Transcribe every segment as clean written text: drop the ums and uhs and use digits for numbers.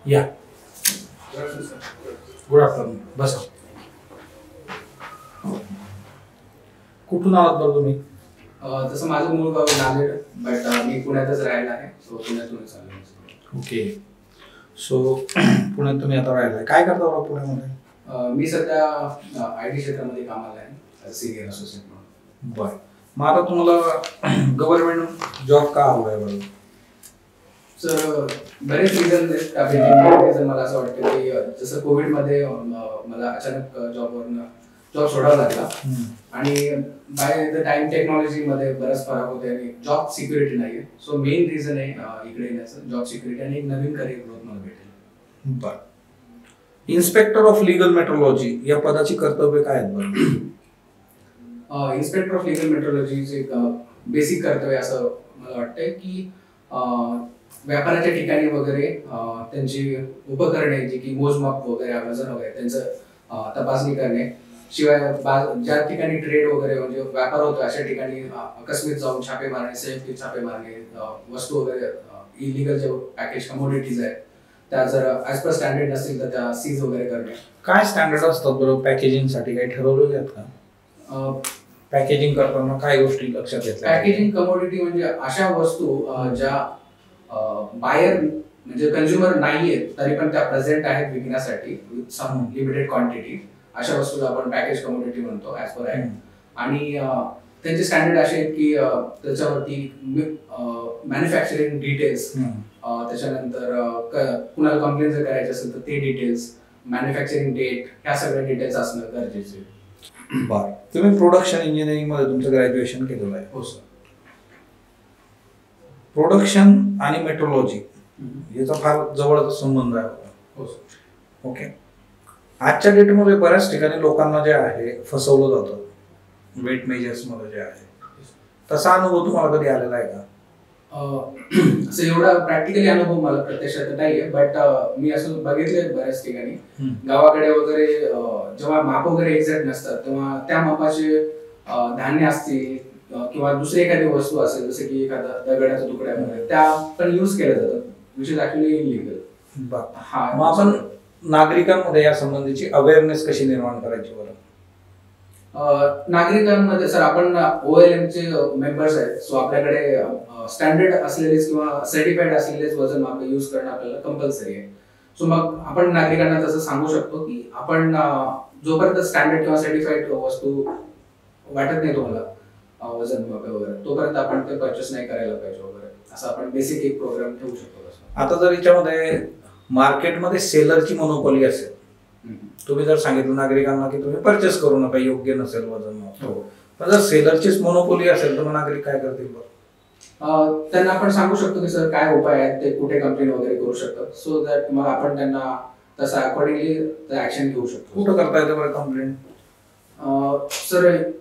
या good afternoon, बसा. कुठून आलात बरं तुम्ही? तसं माझं मूळ गाव नांदेड, बट मी पुण्यातच राहायला आहे. सो पुण्यातूनच आलो. ओके. सो पुण्यात तुम्ही आता राहिलाय. काय करता बरं पुण्यामध्ये? मी सध्या IT क्षेत्रामध्ये कामाला आहे, सिनियर असोसिएट म्हणून. बरं. मग आता तुम्हाला गव्हर्नमेंट जॉब का हवा आहे बरं? सर बरेच रिझन आहेत. त्यापैकी रिझन मला असं वाटतं की जसं कोविडमध्ये मला अचानक जॉब सोडावा लागला आणि बाय द टाइम टेक्नॉलॉजीमध्ये बराच फरक होते आणि जॉब सिक्युरिटी नाही आहे. सो मेन रिझन आहे इकडे येण्याचं जॉब सिक्युरिटी आणि एक नवीन करिअर ग्रोथ मला भेटेल. बरं. इन्स्पेक्टर ऑफ लीगल मेट्रोलॉजी या पदाची कर्तव्य काय आहेत बरं? इन्स्पेक्टर ऑफ लीगल मेट्रोलॉजीचे एक बेसिक कर्तव्य असं मला वाटतंय की व्यापाराच्या ठिकाणी वगैरे त्यांची उपकरणे जी की मोजमाप वगैरे वजन वगैरे त्यांचं तपासणी करणे, शिवाय ज्या ठिकाणी ट्रेड वगैरे म्हणजे व्यापार होतो अशा ठिकाणी आकस्मिक जाऊन छापे मारणे, संयुक्त छापे मारणे, वस्तू वगैरे इलिगल जे पॅकेज कमोडिटीज आहेत त्या जर ॲज पर स्टँडर्ड नसतील तर त्या सीज वगैरे करणे. काय स्टँडर्ड असतात बरोबर पॅकेजिंगसाठी? काही ठरवलेले आहेत का? पॅकेजिंग करताना काय गोष्टी लक्षात घेतल्या? पॅकेजिंग कमोडिटी म्हणजे अशा वस्तू ज्या बायर म्हणजे कंझ्युमर नाहीयेत तरी पण त्या प्रेझेंट आहेत विकण्यासाठी विथ सम लिमिटेड क्वांटिटी, अशा वस्तूला आपण पॅकेज कमोडिटी म्हणतो ॲज पर ॲक्ट. आणि त्यांचे स्टँडर्ड असे आहेत की त्याच्यावरती मॅन्युफॅक्चरिंग डिटेल्स, त्याच्यानंतर कुणाला कंप्लेंट जर करायचे असेल तर ते डिटेल्स, मॅन्युफॅक्चरिंग डेट, ह्या सगळ्या डिटेल्स असणं गरजेचे. बरं. तुम्ही प्रोडक्शन इंजिनिअरिंग मध्ये तुमचं ग्रॅज्युएशन केलेलं आहे? हो सर. प्रोडक्शन आणि मेट्रोलॉजी याचा फार जवळचा संबंध आहे. हो सर. ओके. आजच्या डेटमध्ये बऱ्याच ठिकाणी लोकांना जे आहे फसवलं जातं वेट मेजर्स मध्ये जे आहे, तसा अनुभव तुम्हाला कधी आलेला आहे का? असं एवढा प्रॅक्टिकली अनुभव मला प्रत्यक्षात नाहीये, बट मी असं बघितलंय बऱ्याच ठिकाणी गावाकडे वगैरे जेव्हा माप वगैरे एक्झॅक्ट नसतात तेव्हा त्या मापाचे धान्य असतील किंवा दुसरी एखादी वस्तू असेल जसं की एखादा दगडाचा तुकडा वगैरे त्या पण यूज केल्या जातात, विच इज ऍक्च्युअली इलिगल. मग आपण नागरिकांमध्ये या संबंधीची अवेअरनेस कशी निर्माण करायची बरं? नागरिकांमध्ये सर आपण OLM चे मेंबर्स आहेत. सो आपल्याकडे स्टँडर्ड असलेलेच किंवा सर्टिफाईड असलेलेच वजन माप यूज करणं आपल्याला कंपल्सरी आहे. सो मग आपण नागरिकांना तसं सांगू शकतो की आपण जोपर्यंत स्टँडर्ड किंवा सर्टिफाईड वस्तू वाटत नाही तुम्हाला वजन माप वगैरे, तोपर्यंत आपण ते परचेस नाही करायला पाहिजे वगैरे, असं आपण बेसिक एक प्रोग्राम ठेवू शकतो. आता जर याच्यामध्ये मार्केटमध्ये सेलरची मोनोपॉली असेल, तुम्ही जर सांगितलं नागरिकांना की तुम्ही परचेस करू नका, योग्य नसेल वजन माप, पण जर सेलरचीच मोनोपॉली असेल तर मग नागरिक काय करतील बरं? त्यांना आपण सांगू शकतो की सर काय उपाय आहेत, ते कुठे कंप्लेंट वगैरे करू शकतात, सो दॅट मग आपण त्यांना तसं अकॉर्डिंगली ऍक्शन घेऊ शकतो. कुठं करता येतं बरं complaint? Sir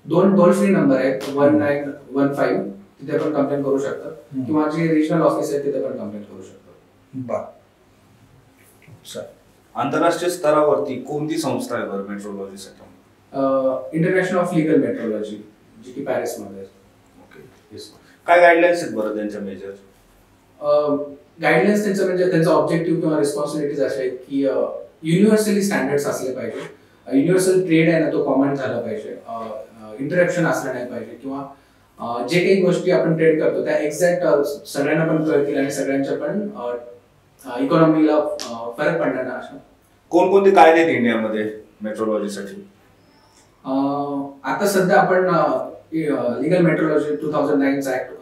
2 toll free number आहेत, 1915, तिथे पण कंप्लेंट करू शकतात किंवा जे रिजनल ऑफिस आहे तिथे पण कंप्लेंट करू शकतात. बरं. सर आंतरराष्ट्रीय स्तरावरती कोणती संस्था आहे बरं मेट्रोलॉजीसाठी? इंटरनॅशनल ऑफ लीगल मेट्रोलॉजी, जी की पॅरिसमध्ये आहे. ओके. काय गाईडलाईन्स आहेत बरं त्यांच्या मेजर? गाईडलाईन्स त्यांचं म्हणजे त्यांचा ऑब्जेक्टिव्ह किंवा रिस्पॉन्सिबिलिटीज अशा आहेत की युनिव्हर्सली स्टँडर्ड्स असले पाहिजे, युनिव्हर्सल ट्रेड आहे ना तो कॉमन झाला पाहिजे, इंटरप्शन असलं नाही पाहिजे, किंवा जे काही गोष्टी आपण ट्रेड करतो त्या एक्झॅक्ट सगळ्यांना पण कळतील आणि सगळ्यांच्या पण इकॉनॉमीला फरक पडणार ना. अशा कोणकोणते कायदे आहेत इंडियामध्ये मेट्रोलॉजीसाठी? आता सध्या आपण लीगल मेट्रोलॉजी 2009 चा ऍक्ट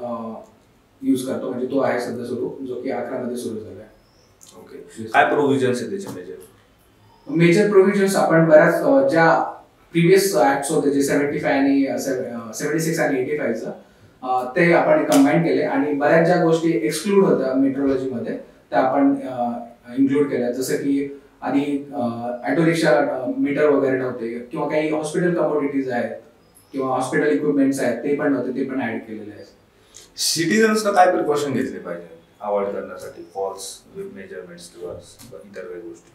यूज करतो, म्हणजे तो आहे सध्या सुरू, जो की 11 मध्ये सुरू झाला आहे. ओके. काय प्रोव्हिजन्स आहेत त्याचे मेजर प्रोव्हिजन्स? आपण बऱ्याच ज्या प्रिव्हियस ऍक्ट्स होते जे 75 आणि 76 आणि 85 ते आपण कंबाईन केले आणि बऱ्याच ज्या गोष्टी एक्सक्लूड होत्या मेट्रोलॉजीमध्ये त्या आपण इन्क्लूड केल्या, जसं की आधी ऑटो रिक्षा मीटर वगैरे नव्हते किंवा काही हॉस्पिटल कमोडिटीज आहेत किंवा हॉस्पिटल इक्विपमेंट्स आहेत ते पण नव्हते, ते पण ऍड केलेले आहेत. सिटीजन्सला काय प्रिकॉशन घेतले पाहिजे अवॉइड करण्यासाठी फॉल्स मेजरमेंट्स किंवा इतर काही गोष्टी?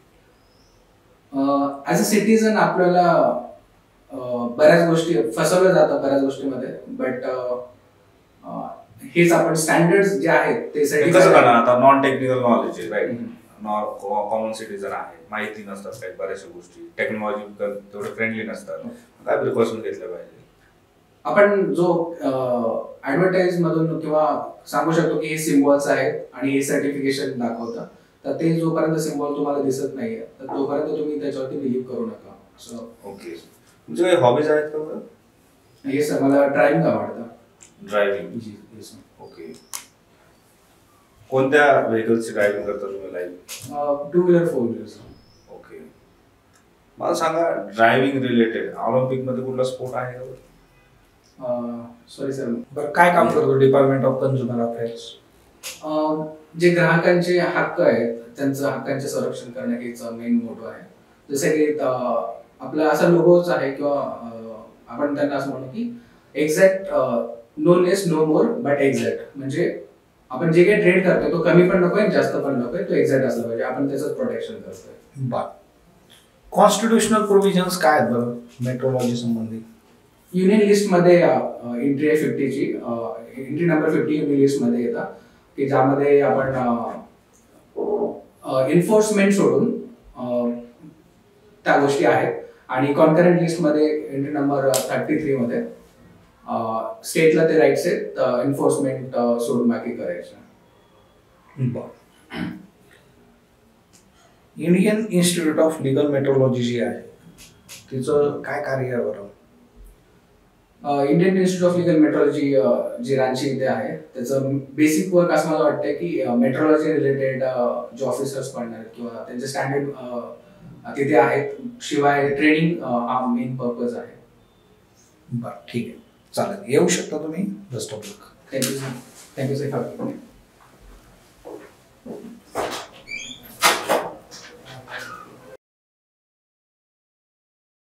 ॲज अ सिटीजन आपल्याला बऱ्याच गोष्टी फसवल्या जातात बऱ्याच गोष्टीमध्ये, बट हेच आपण स्टँडर्ड्स जे आहेत ते कसं certify- करणार आता नॉन टेक्निकल नॉलेज आहे राईट, कॉमन सिटीजन आहे, माहिती नसतात काही बऱ्याचशा गोष्टी, टेक्नॉलॉजिकल तेवढे फ्रेंडली नसतात, काय प्रिकॉशन घेतलं पाहिजे? आपण जो ऍडव्हर्टाईज मधून किंवा सांगू शकतो की हे सिम्बॉल्स आहेत आणि हे सर्टिफिकेशन दाखवतं, तर ते जोपर्यंत सिम्बॉल तुम्हाला दिसत नाहीये तर तोपर्यंत तुम्ही त्याच्यावरती बिलीव्ह करू नका असं. ओके, तुमचे काही हॉबीज आहेत का बरं? हे सर मला ड्रायव्हिंग आवडतं. ड्रायव्हिंग. ओके, कोणत्या व्हेकल्सची ड्रायव्हिंग करता तुम्ही लाईव्ह? 2 wheeler 4 wheeler. ओके, मला सांगा ड्रायव्हिंग रिलेटेड ऑलिम्पिक मध्ये कुठला स्पोर्ट आहे का? Sorry sir. बरं, काय काम करतो डिपार्टमेंट ऑफ कन्झ्युमर अफेअर्स? जे ग्राहकांचे हक्क आहेत त्यांचं हक्कांचे संरक्षण करणं हेच मेन मोटो आहे. जसे की आपला असा लोगोच आहे किंवा आपण त्यांना असं म्हणू की exact, no less no more but exact. म्हणजे आपण जे काही ट्रेड करतोय तो कमी पण नकोय जास्त पण नकोय, तो एक्झॅक्ट असला पाहिजे. आपण त्याचं प्रोटेक्शन करतोय. बर, कॉन्स्टिट्युशनल प्रोव्हिजन्स काय आहेत बरं मेट्रोलॉजी संबंधी? युनियन लिस्ट मध्ये एंट्री आहे 50ची, एंट्री नंबर 50 युनियन लिस्ट मध्ये येतात की ज्यामध्ये आपण एन्फोर्समेंट सोडून त्या गोष्टी आहेत. आणि कॉन्करंट लिस्ट मध्ये एंट्री नंबर 33 मध्ये स्टेटला ते राईट्स आहेत एन्फोर्समेंट सोडून बाकी करायचं. बर, Indian institute of legal metrology जी आहे तिचं काय कार्य आहे बरं? Indian institute of legal metrology जी रांची इथे आहे त्याचं बेसिक वर्क असं मला वाटतं की मेट्रोलॉजी रिलेटेड जे ऑफिसर्स पडणार किंवा त्यांचे स्टँडर्ड तिथे आहेत, शिवाय ट्रेनिंग हा मेन पर्पज आहे. बरं, ठीक आहे, चालेल, येऊ शकता तुम्ही. Best of luck. Thank you sir. Thank you sir.